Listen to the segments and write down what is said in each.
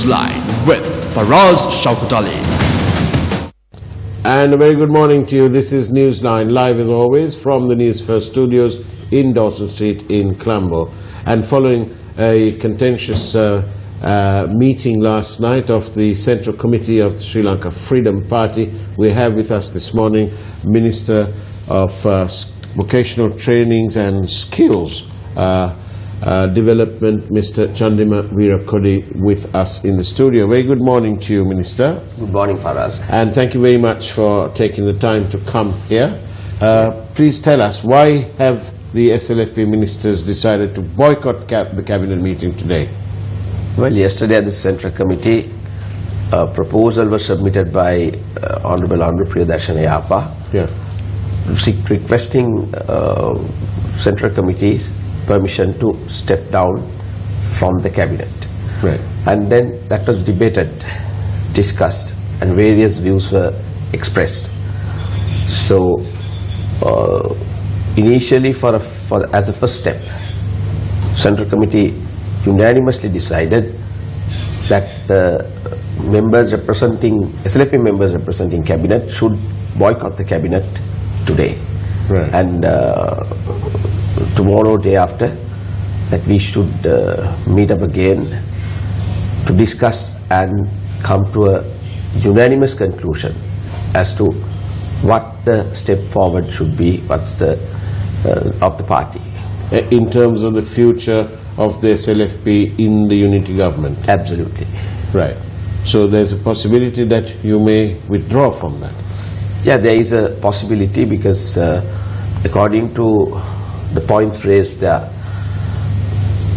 Newsline with Faraz Shauketaly. And a very good morning to you. This is Newsline, live as always from the Newsfirst studios in Dawson Street in Colombo. And following a contentious meeting last night of the Central Committee of the Sri Lanka Freedom Party, we have with us this morning Minister of Vocational Trainings and Skills Development, Mr. Chandima Weerakodi, with us in the studio. Very good morning to you, Minister. Good morning, Faraz. And thank you very much for taking the time to come here. Please tell us, why have the SLFP ministers decided to boycott the cabinet meeting today? Well, yesterday at the Central Committee, a proposal was submitted by Honorable Priyadarshana Yapa, requesting Central Committee's permission to step down from the cabinet. Right. And then that was debated, discussed, and various views were expressed. So, initially, as a first step, Central Committee unanimously decided that the members representing, SLFP members representing cabinet should boycott the cabinet today. Right. And tomorrow, day after, that we should meet up again to discuss and come to a unanimous conclusion as to what the step forward should be, what's the of the party. In terms of the future of the SLFP in the unity government? Absolutely. Right. So there's a possibility that you may withdraw from that? Yeah, there is a possibility because according to the points raised there,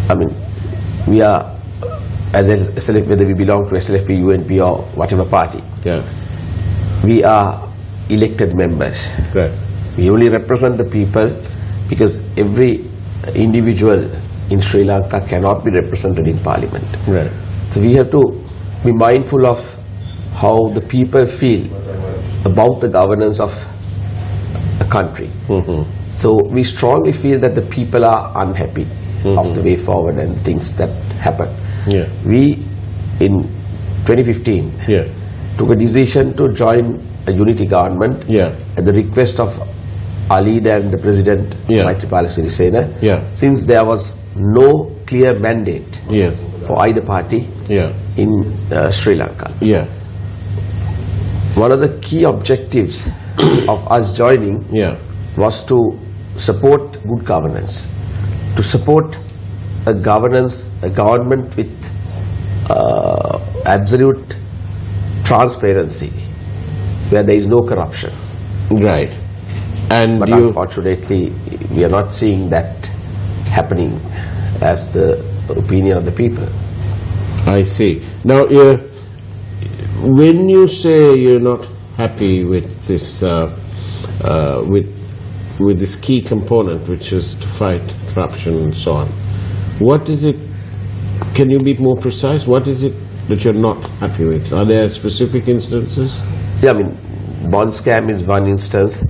I mean, we are, as SLFP, whether we belong to SLFP, UNP or whatever party, we are elected members. Right. We only represent the people because every individual in Sri Lanka cannot be represented in Parliament. Right. So we have to be mindful of how the people feel about the governance of a country. So we strongly feel that the people are unhappy of the way forward and things that happen. We, in 2015, took a decision to join a unity government at the request of our leader and the president, Maithripala Sirisena, since there was no clear mandate for either party in Sri Lanka. One of the key objectives of us joining was to support good governance, to support a government with absolute transparency, where there is no corruption. Right. And but unfortunately, we are not seeing that happening as the opinion of the people. I see. Now, when you say you're not happy with this, with this key component, which is to fight corruption and so on, what is it? Can you be more precise? What is it that you're not happy with? Are there specific instances? Yeah, I mean, bond scam is one instance.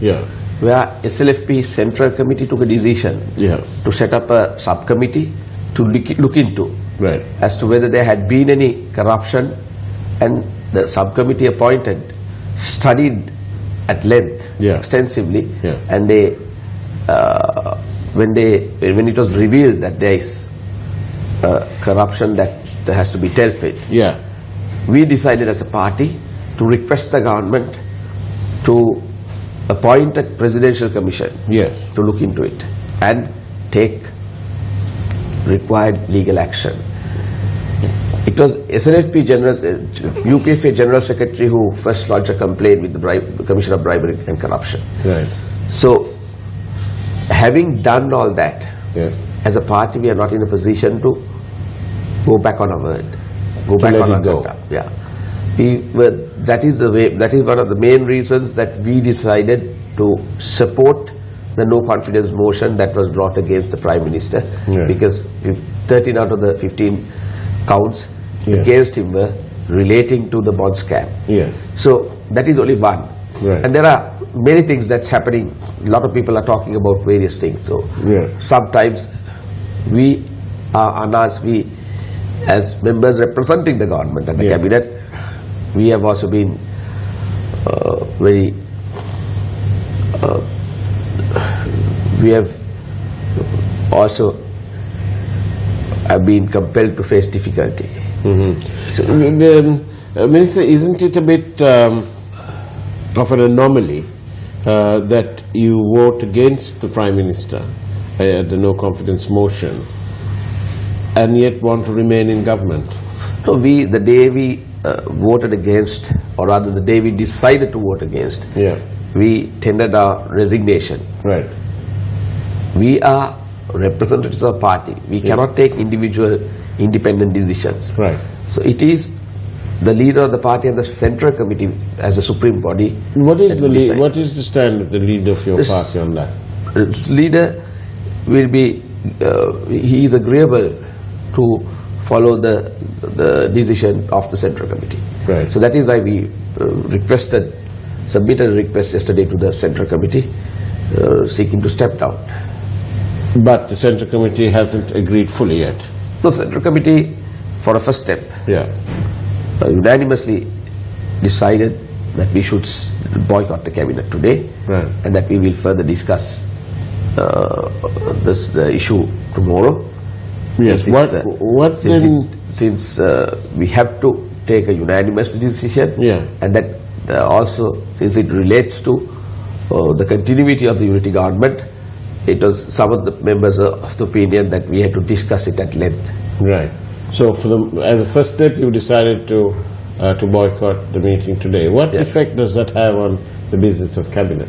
Where SLFP Central Committee took a decision to set up a subcommittee to look into as to whether there had been any corruption, and the subcommittee appointed studied at length, extensively, and they when it was revealed that there is corruption that has to be dealt with, we decided as a party to request the government to appoint a presidential commission to look into it and take required legal action. It was SLFP UPFA General Secretary who first lodged a complaint with the Commission of Bribery and Corruption. So, having done all that, as a party we are not in a position to go back on our word, go back on our quota. That is one of the main reasons that we decided to support the no confidence motion that was brought against the Prime Minister, because 13 out of the 15 counts against him were relating to the bond scam. So that is only one. And there are many things that's happening. A lot of people are talking about various things. So sometimes we are unasked, we as members representing the government and the cabinet, we have also been we have also been compelled to face difficulty. So, Minister, isn't it a bit of an anomaly that you vote against the Prime Minister, the no confidence motion, and yet want to remain in government? No, the day we voted against, or rather the day we decided to vote against, we tendered our resignation. Right. We are representatives of party. We cannot take individual independent decisions. Right. So it is the leader of the party and the central committee as a supreme body. What is the stand of the leader of your party on that? This leader will be, he is agreeable to follow the decision of the central committee. Right. So that is why we submitted a request yesterday to the central committee seeking to step down. But the central committee hasn't agreed fully yet. The central committee, for a first step, unanimously decided that we should boycott the cabinet today, and that we will further discuss the issue tomorrow. Yes. Since we have to take a unanimous decision, and that also since it relates to the continuity of the unity government, it was some of the members of the opinion that we had to discuss it at length. Right. So, as a first step, you decided to boycott the meeting today. What effect does that have on the business of cabinet?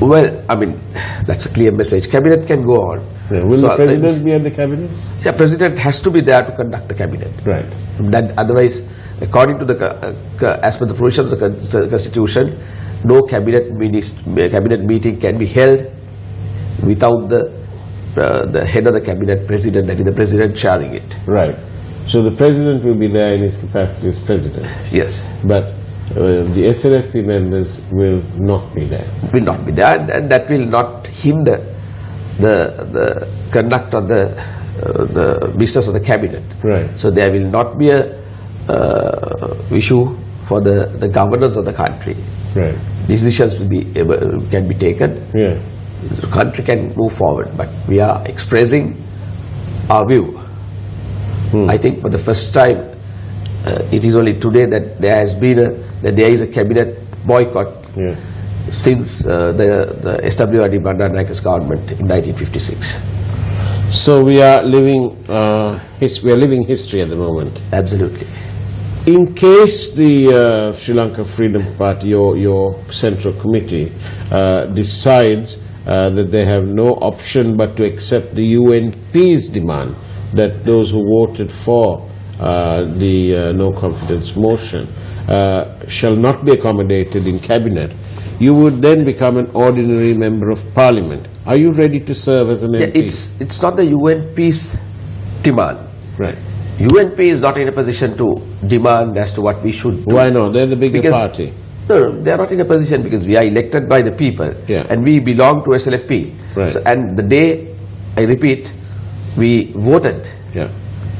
Well, I mean, that's a clear message. Cabinet can go on. Yeah. Will the president be at the cabinet? Yeah, president has to be there to conduct the cabinet. Right. That otherwise, according to as per the provisions of the Constitution, no cabinet meeting can be held without the head of the cabinet, president, that is the president, chairing it. Right. So the president will be there in his capacity as president. Yes. But the SLFP members will not be there. Will not be there, and that will not hinder the conduct of the business of the cabinet. Right. So there will not be a issue for the governance of the country. Right. Decisions can be taken. Yeah. The country can move forward, but we are expressing our view. I think for the first time, it is only today that there is a cabinet boycott since the SWRD Bandaranaike's government in 1956. So we are living history at the moment. Absolutely. In case the Sri Lanka Freedom Party, your central committee, decides that they have no option but to accept the UNP's demand that those who voted for the no confidence motion shall not be accommodated in cabinet, you would then become an ordinary member of parliament. Are you ready to serve as an MP? It's not the UNP's demand. Right. UNP is not in a position to demand as to what we should do. Why not? They're the bigger party. No, they are not in a position because we are elected by the people and we belong to SLFP. Right. So, and the day, I repeat, we voted,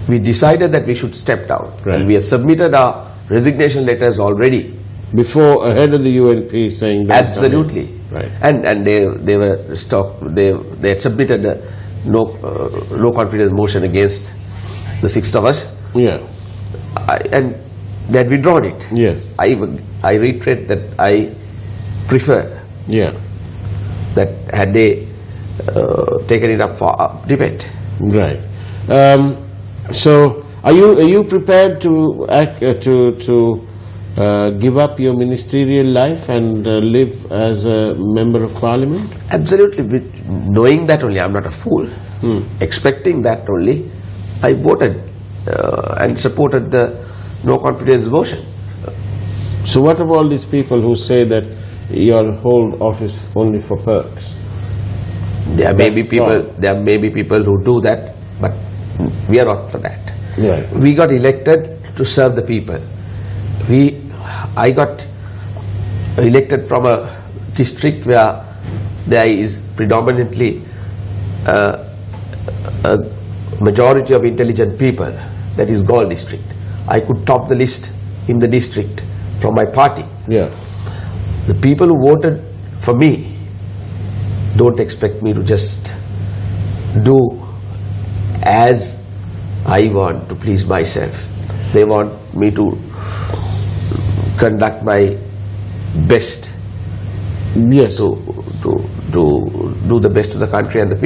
we decided that we should step down. Right. And we have submitted our resignation letters already. Ahead of the UNP saying that? Absolutely. Right. And they had submitted a no confidence motion against the 6 of us. Yeah. And they had withdrawn it. Yes. I reiterate that I prefer that had they taken it up for debate. Right. So are you prepared to give up your ministerial life and live as a member of parliament? Absolutely. Knowing that only, I'm not a fool. Expecting that only, I voted and supported the no confidence motion. So what of all these people who say that you'll hold office only for perks? There may be people who do that, but we are not for that. Right. We got elected to serve the people. I got elected from a district where there is predominantly a majority of intelligent people, that is Galle district. I could top the list in the district from my party. Yeah. The people who voted for me don't expect me to just do as I want to please myself. They want me to conduct my best. Yes. To do the best to the country and the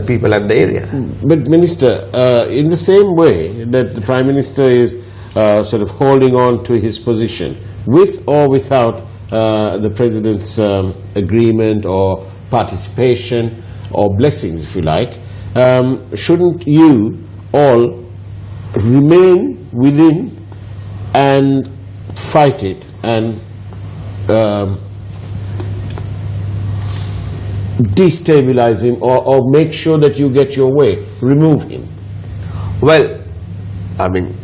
people and the area. But Minister, in the same way that the Prime Minister is sort of holding on to his position, with or without the President's agreement or participation or blessings, if you like, shouldn't you all remain within and fight it and destabilize him or make sure that you get your way, remove him? Well, I mean,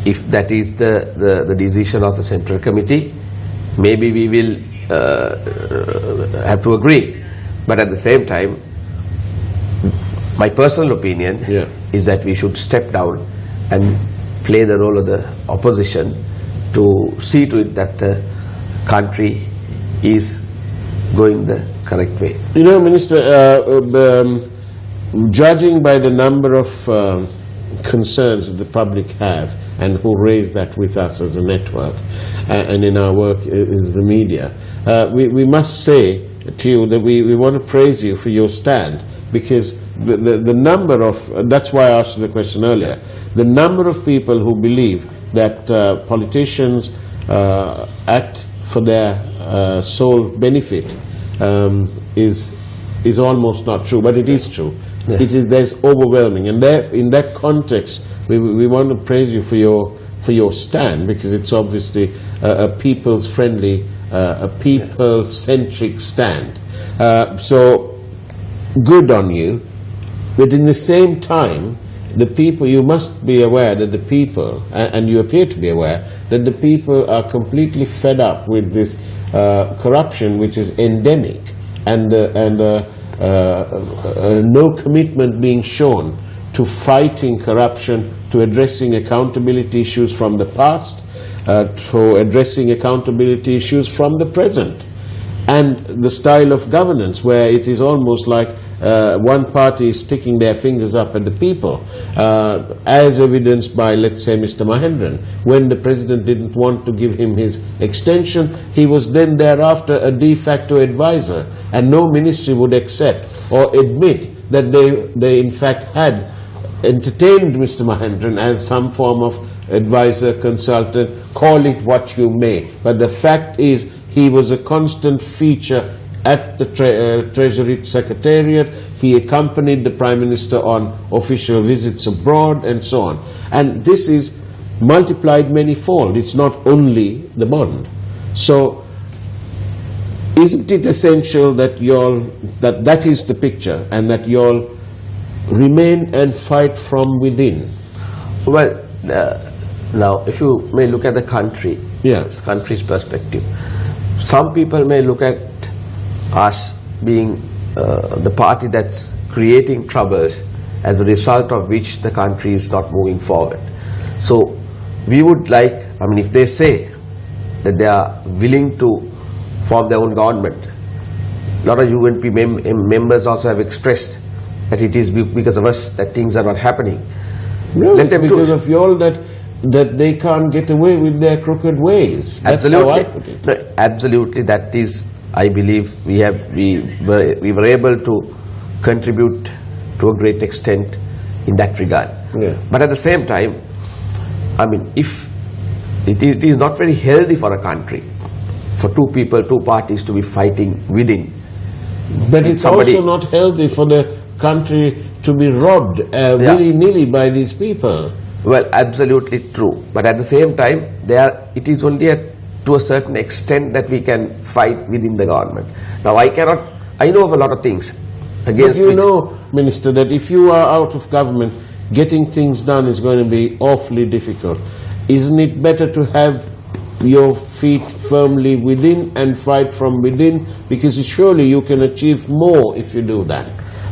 if that is the decision of the Central Committee, maybe we will have to agree. But at the same time, my personal opinion is that we should step down and play the role of the opposition to see to it that the country is going the correct way. You know, Minister, judging by the number of concerns that the public have and who raise that with us as a network and in our work is the media, we must say to you that we want to praise you for your stand, because the number of, that's why I asked you the question earlier, the number of people who believe that politicians act for their sole benefit is almost not true, but it is true. Yeah. There's overwhelming, and in that context, we want to praise you for your stand, because it's obviously a people's friendly, a people-centric stand. So good on you, but in the same time, the people, you must be aware that the people, and you appear to be aware, that the people are completely fed up with this corruption which is endemic, and no commitment being shown to fighting corruption, to addressing accountability issues from the past, to addressing accountability issues from the present, and the style of governance where it is almost like one party is sticking their fingers up at the people, as evidenced by, let's say, Mr. Mahendran. When the President didn't want to give him his extension, he was then thereafter a de facto advisor, and no ministry would accept or admit that they in fact had entertained Mr. Mahendran as some form of advisor, consultant, call it what you may. But the fact is, he was a constant feature at the Treasury Secretariat. He accompanied the Prime Minister on official visits abroad and so on. And this is multiplied many-fold. It's not only the bond. So isn't it essential that that is the picture, and that you all remain and fight from within? Well, now if you may look at the country, this country's perspective, some people may look at us being the party that's creating troubles, as a result of which the country is not moving forward. So we would like, I mean, if they say that they are willing to form their own government, a lot of UNP members also have expressed that it is because of us that things are not happening. No, it's because of you all that they can't get away with their crooked ways. That's absolutely. How I put it. No, absolutely, that is, I believe we were able to contribute to a great extent in that regard. Yeah. But at the same time, I mean, if it is not very healthy for a country, for two parties to be fighting within. But it's also not healthy for the country to be robbed willy-nilly by these people. Well, absolutely true. But at the same time, it is only to a certain extent that we can fight within the government. Now, I know of a lot of things against. But you know, Minister, that if you are out of government, getting things done is going to be awfully difficult. Isn't it better to have your feet firmly within and fight from within? Because surely you can achieve more if you do that.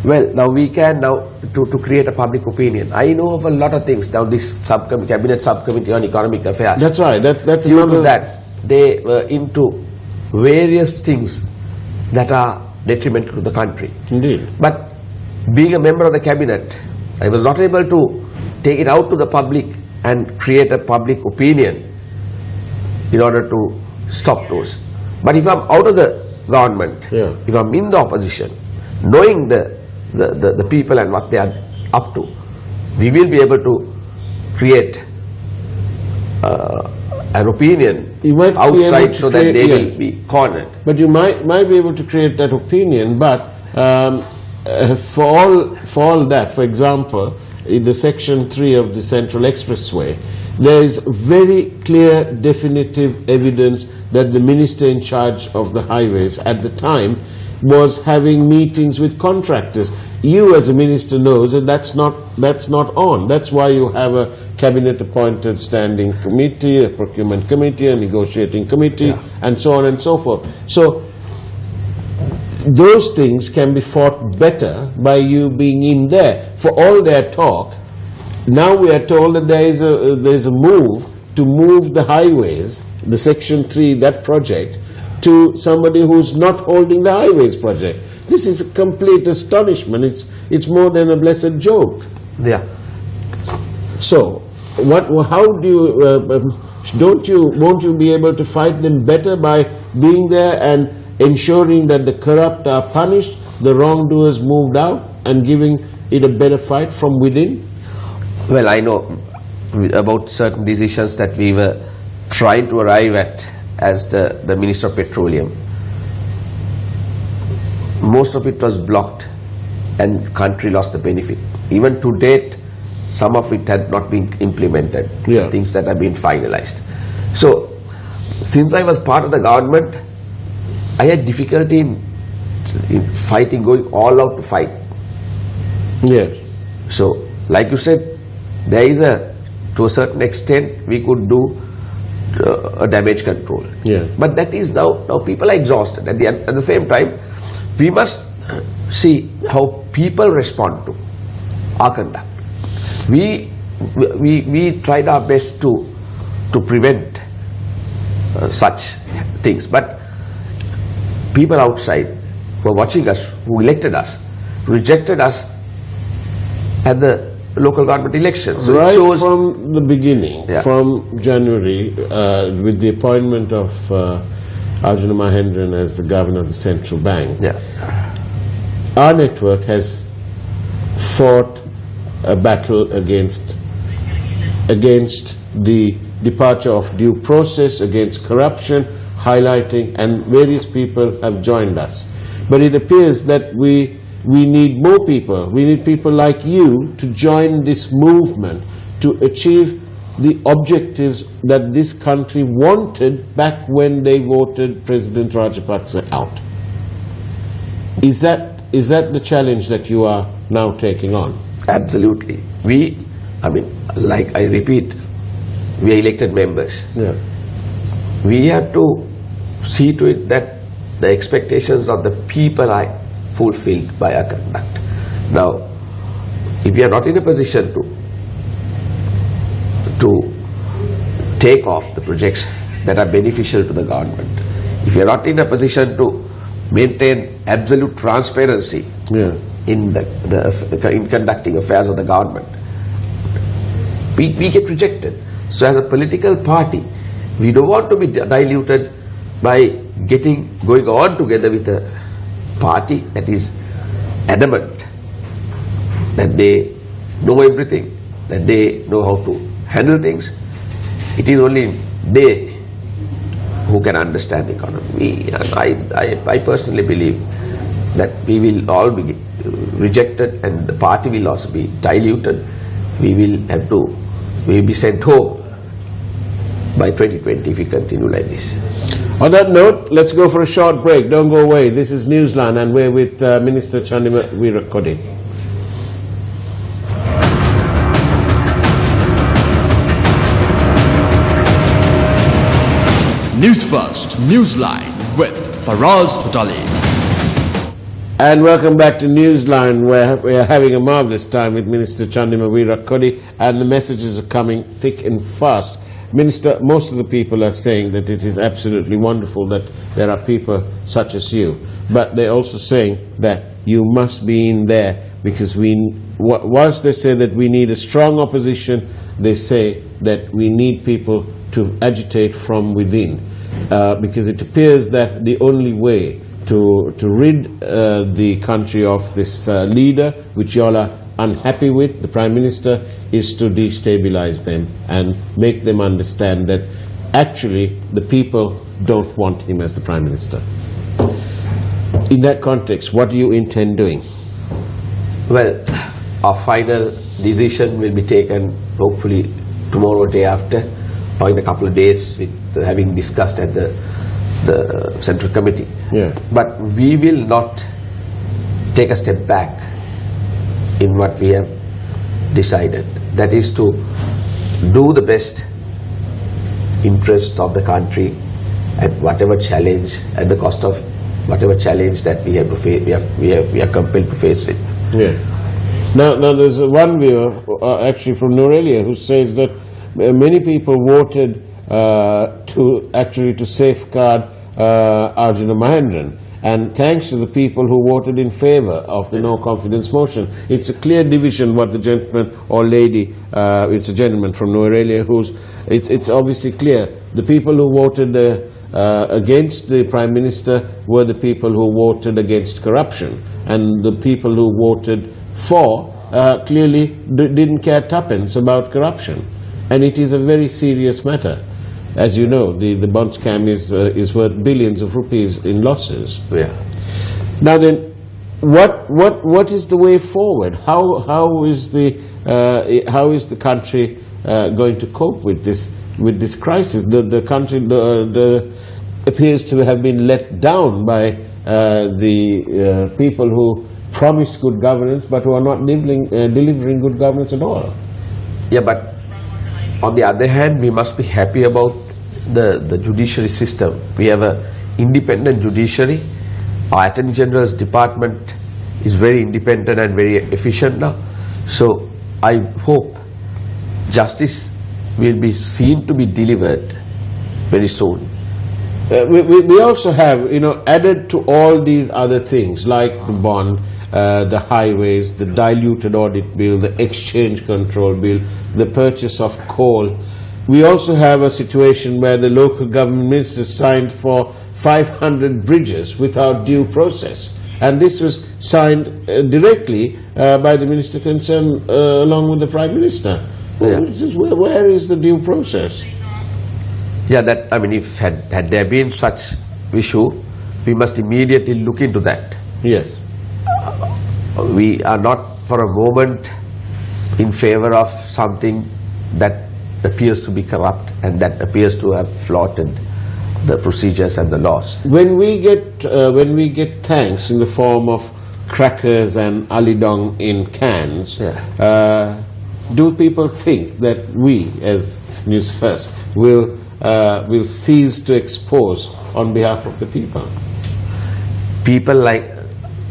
Well, now we can to create a public opinion. I know of a lot of things. Now this cabinet subcommittee on economic affairs. That's right. That's due another... to that, they were into various things that are detrimental to the country. Indeed. But being a member of the cabinet, I was not able to take it out to the public and create a public opinion in order to stop those. But if I'm out of the government, if I'm in the opposition, knowing the people and what they are up to, we will be able to create an opinion outside so that they will be cornered. But you might be able to create that opinion, but for all that, for example, in the Section 3 of the Central Expressway, there is very clear, definitive evidence that the minister in charge of the highways at the time was having meetings with contractors. You as a minister knows that that's not on. That's why you have a cabinet-appointed standing committee, a procurement committee, a negotiating committee, and so on and so forth. So those things can be fought better by you being in there. For all their talk, now we are told that there is a move to move the highways, the Section 3, that project, to somebody who's not holding the highways project. This is a complete astonishment. It's more than a blessed joke. Yeah. So, how do you, won't you be able to fight them better by being there and ensuring that the corrupt are punished, the wrongdoers moved out, and giving it a better fight from within? Well, I know about certain decisions that we were trying to arrive at as the Minister of Petroleum. Most of it was blocked and country lost the benefit. Even to date, some of it had not been implemented, things that have been finalized. So, since I was part of the government, I had difficulty in fighting, going all out to fight. Yes. So, like you said, there is to a certain extent, we could do a damage control. But that is now people are exhausted. At the same time, we must see how people respond to our conduct. We tried our best to prevent such things, but people outside who are watching us, who elected us, rejected us at the local government elections. So right from the beginning, from January, with the appointment of Arjuna Mahendran as the governor of the central bank, our network has fought a battle against the departure of due process, against corruption, highlighting, and various people have joined us. But it appears that we need more people. We need people like you to join this movement to achieve the objectives that this country wanted back when they voted President Rajapaksa out. Is that the challenge that you are now taking on? Absolutely. Like I repeat, we are elected members. We have to see to it that the expectations of the people are fulfilled by our conduct. Now, if we are not in a position to take off the projects that are beneficial to the government, if we are not in a position to maintain absolute transparency in conducting affairs of the government, we get rejected. So as a political party, we don't want to be diluted by going on together with a party that is adamant that they know everything, that they know how to handle things. It is only they who can understand the economy. And I personally believe that we will all be rejected and the party will also be diluted. We will be sent home by 2020 if we continue like this. On that note, let's go for a short break. Don't go away. This is Newsline and we're with Minister Chandima Weerakkode. News First, Newsline with Faraz. And welcome back to Newsline, where we are having a marvellous time with Minister Chandima Weerakkody, and the messages are coming thick and fast. Minister, most of the people are saying that it is absolutely wonderful that there are people such as you, but they're also saying that you must be in there, because whilst they say that we need a strong opposition, they say that we need people to agitate from within, because it appears that the only way to rid the country of this leader, which you all are unhappy with, the Prime Minister, is to destabilize them and make them understand that actually the people don't want him as the Prime Minister. In that context, what do you intend doing? Well, our final decision will be taken hopefully tomorrow or day after, or in a couple of days, with having discussed at the Central Committee. Yeah. But we will not take a step back in what we have decided. That is to do the best interest of the country at whatever challenge, at the cost of whatever challenge that we have to face, we are compelled to face with. Yeah. Now there's one viewer, actually from Norelia, who says that many people voted to safeguard Arjuna Mahendran, and thanks to the people who voted in favour of the no confidence motion. It's a clear division what the gentleman or lady, it's a gentleman from Norelia, it's obviously clear. The people who voted against the Prime Minister were the people who voted against corruption, and the people who voted for clearly didn't care tuppence about corruption. And it is a very serious matter. As you know, the bond scam is worth billions of rupees in losses. Yeah. Now then, what is the way forward? How is the country going to cope with this crisis? The country appears to have been let down by the people who promise good governance, but who are not delivering good governance at all. Yeah, but on the other hand, we must be happy about the judiciary system. We have an independent judiciary. Our Attorney General's department is very independent and very efficient now. So I hope justice will be seen to be delivered very soon. We also have, added to all these other things like the bond, the highways, the diluted audit bill, the exchange control bill, the purchase of coal. We also have a situation where the local government ministers signed for 500 bridges without due process. And this was signed directly by the minister concerned along with the Prime Minister. Yeah. Where is the due process? Yeah, if had there been such issue, we must immediately look into that. Yes. We are not for a moment in favor of something that appears to be corrupt and that appears to have flouted the procedures and the laws. When we get thanks in the form of crackers and alidong in cans, yeah. Do people think that we, as Newsfirst, will cease to expose on behalf of the people? People like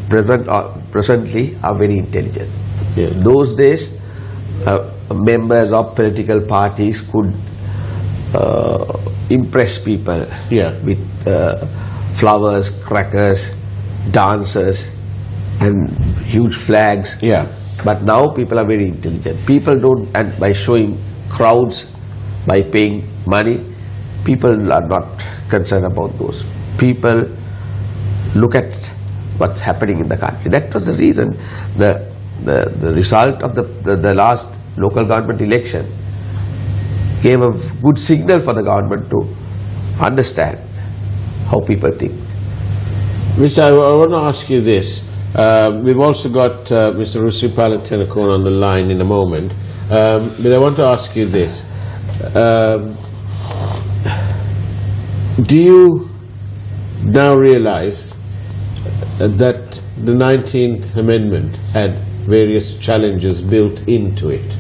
presently are very intelligent. Yeah. Those days, members of political parties could impress people with flowers, crackers, dancers, and huge flags. Yeah. But now people are very intelligent. People don't, and by showing crowds, by paying money, people are not concerned about those. People look at what's happening in the country. That was the reason the result of the last local government election gave a good signal for the government to understand how people think. Which I want to ask you this. We've also got Mr. Rusipala Tenakon on the line in a moment. But I want to ask you this. Do you now realize that the 19th Amendment had various challenges built into it?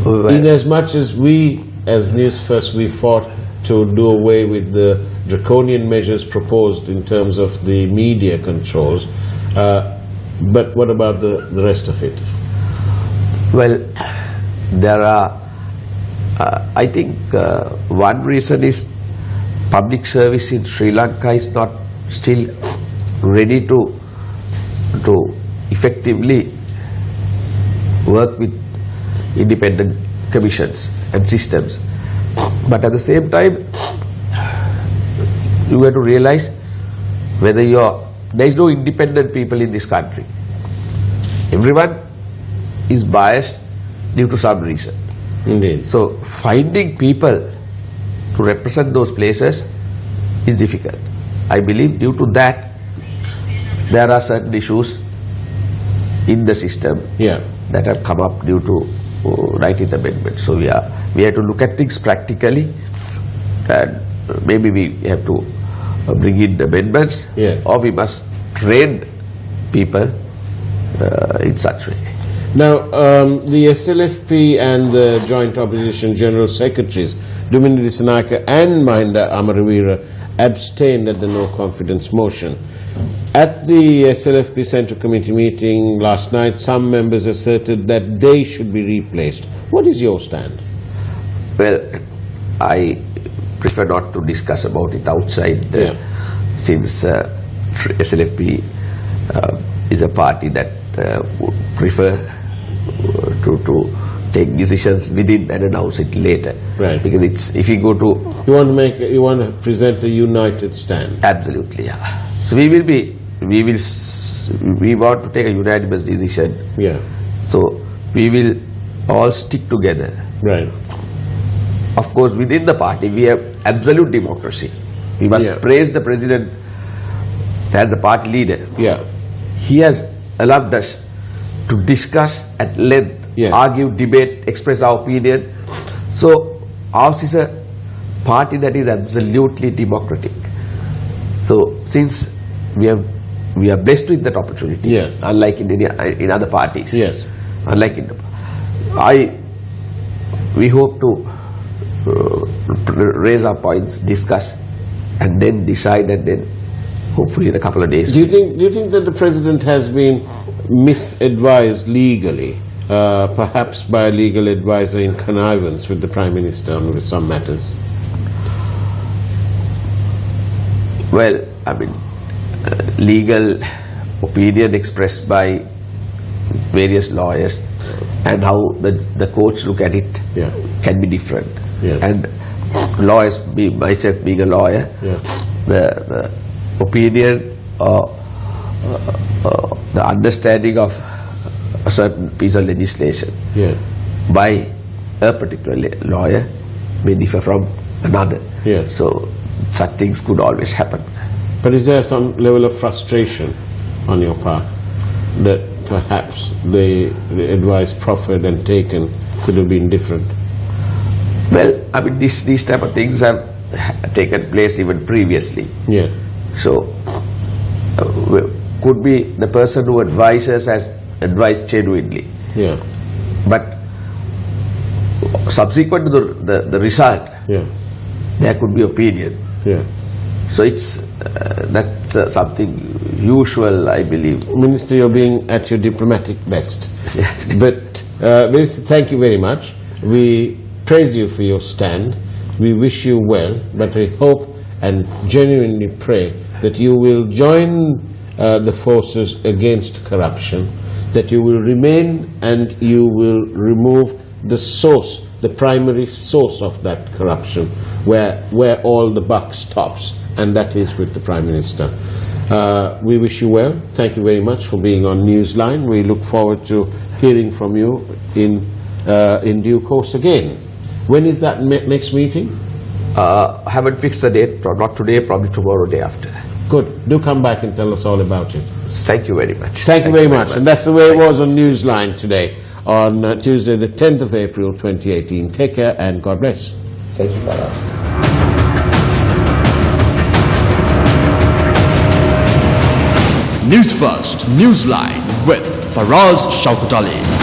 Well, in as much as we, as Newsfirst, we fought to do away with the draconian measures proposed in terms of the media controls. But what about the rest of it? Well, there are, I think one reason is public service in Sri Lanka is not still ready to effectively work with independent commissions and systems. But at the same time, you have to realize whether there is no independent people in this country. Everyone is biased due to some reason. Indeed. So finding people to represent those places is difficult. I believe due to that, there are certain issues in the system that have come up due to 19th Amendment. So we have to look at things practically, and maybe we have to bring in amendments, or we must train people in such way. Now, the SLFP and the Joint Opposition General Secretaries, Dumini Disanayake and Mahinda Amaravira, abstained at the no confidence motion. At the SLFP Central Committee meeting last night, some members asserted that they should be replaced. What is your stand? Well, I prefer not to discuss about it outside, since SLFP is a party that would prefer to take decisions within and announce it later. Right. Because it's, if you go to... You want to present a united stand? Absolutely, yeah. So we want to take a unanimous decision. Yeah. So we will all stick together. Right. Of course, within the party, we have absolute democracy. We must praise the president as the party leader. Yeah. He has allowed us to discuss at length, argue, debate, express our opinion. So ours is a party that is absolutely democratic. So since we are blessed with that opportunity, unlike in other parties. Yes. Unlike in we hope to raise our points, discuss, and then decide, and then hopefully in a couple of days. Do you think that the president has been misadvised legally, perhaps by a legal advisor in connivance with the Prime Minister on with some matters? Well, I mean, legal opinion expressed by various lawyers and how the courts look at it can be different. And lawyers, myself being a lawyer, the opinion or the understanding of a certain piece of legislation by a particular lawyer may differ from another. So such things could always happen. But is there some level of frustration on your part that perhaps the advice proffered and taken could have been different? Well, I mean, these type of things have taken place even previously. So could be the person who advises has advised genuinely. But subsequent to the result, there could be opinion. So it's that's something usual, I believe. Minister, you're being at your diplomatic best. But Minister, thank you very much. We praise you for your stand. We wish you well, but we hope and genuinely pray that you will join the forces against corruption, that you will remain and you will remove the source, the primary source of that corruption, where all the buck stops, and that is with the Prime Minister. We wish you well. Thank you very much for being on Newsline. We look forward to hearing from you in due course again. When is that next meeting? I haven't fixed the date, not today, probably tomorrow, day after. Good. Do come back and tell us all about it. Thank you very much. Thank you very much. And that's the way it was on Newsline today, on Tuesday the 10th of April 2018. Take care and God bless. Thank you, Faraz. News First, Newsline with Faraz Shauketaly.